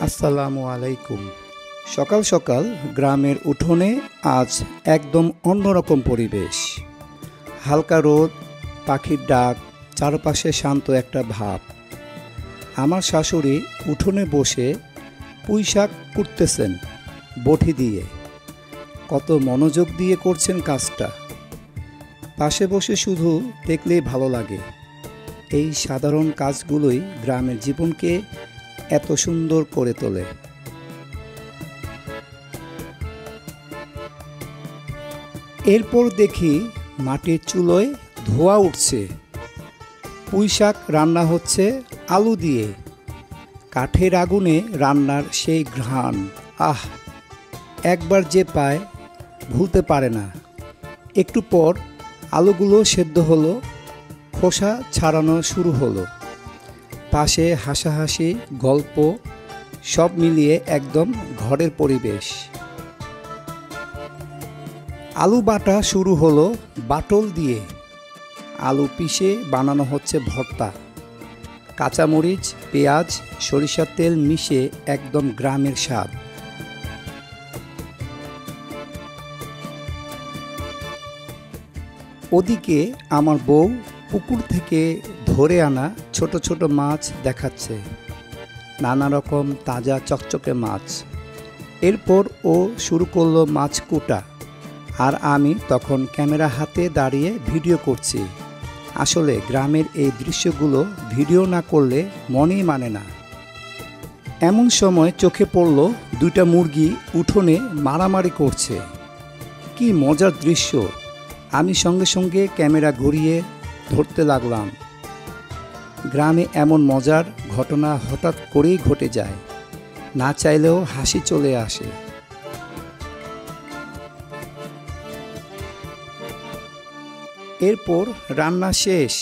আসসালামু আলাইকুম। সকাল সকাল গ্রামের উঠোনে আজ একদম অন্যরকম পরিবেশ। হালকা রোদ, পাখির ডাক, চারপাশে শান্ত একটা ভাব। আমার শাশুড়ি উঠোনে বসে পুঁইশাক কুটতেছেন বটি দিয়ে। কত মনোযোগ দিয়ে করছেন কাজটা। পাশে বসে শুধু দেখলেই ভালো লাগে। এই সাধারণ কাজগুলোই গ্রামের জীবনকে এত সুন্দর করে তোলে। এরপর দেখি মাটির চুলোয় ধোঁয়া উঠছে। পুঁইশাক রান্না হচ্ছে আলু দিয়ে। কাঠের আগুনে রান্নার সেই ঘ্রাণ, আহ, একবার যে পায় ভুলতে পারে না। একটু পর আলুগুলো সেদ্ধ হলো, খোসা ছাড়ানো শুরু হলো। পাশে হাসাহাসি, গল্প, সব মিলিয়ে একদম ঘরের পরিবেশ। আলু বাটা শুরু হলো বাটল দিয়ে। আলু পিষে বানানো হচ্ছে ভর্তা। কাঁচামরিচ, পেঁয়াজ, সরিষার তেল মিশে একদম গ্রামের স্বাদ। ওদিকে আমার বউ পুকুর থেকে ধরে আনা ছোট ছোট মাছ দেখাচ্ছে, নানা রকম তাজা চকচকে মাছ। এরপর ও শুরু করলো মাছ কুটা, আর আমি তখন ক্যামেরা হাতে দাঁড়িয়ে ভিডিও করছি। আসলে গ্রামের এই দৃশ্যগুলো ভিডিও না করলে মনেই মানে না। এমন সময় চোখে পড়ল দুইটা মুরগি উঠোনে মারামারি করছে। কি মজার দৃশ্য! আমি সঙ্গে সঙ্গে ক্যামেরা ঘুরিয়ে ধরতে লাগলাম। গ্রামে এমন মজার ঘটনা হঠাৎ করেই ঘটে যায়, না চাইলেও হাসি চলে আসে। এরপর রান্না শেষ।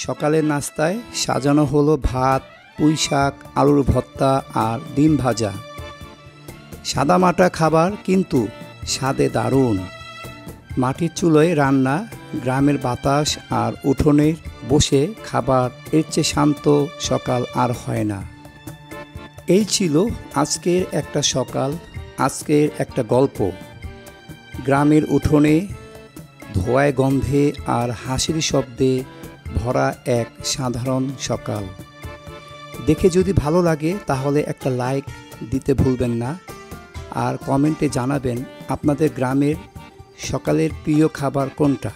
সকালের নাস্তায় সাজানো হলো ভাত, পুঁইশাক, আলুর ভর্তা আর ডিম ভাজা। সাদামাটা খাবার, কিন্তু স্বাদে দারুণ। মাটির চুলোয় রান্না, গ্রামের বাতাস আর উঠোনে বসে খাবার, এর চেয়ে শান্ত সকাল আর হয় না। এই ছিল আজকের একটা সকাল, আজকের একটা গল্প। গ্রামের উঠোনে ধোঁয়ায়, গন্ধে আর হাসির শব্দে ভরা এক সাধারণ সকাল। দেখে যদি ভালো লাগে তাহলে একটা লাইক দিতে ভুলবেন না, আর কমেন্টে জানাবেন আপনাদের গ্রামের সকালের প্রিয় খাবার কোনটা।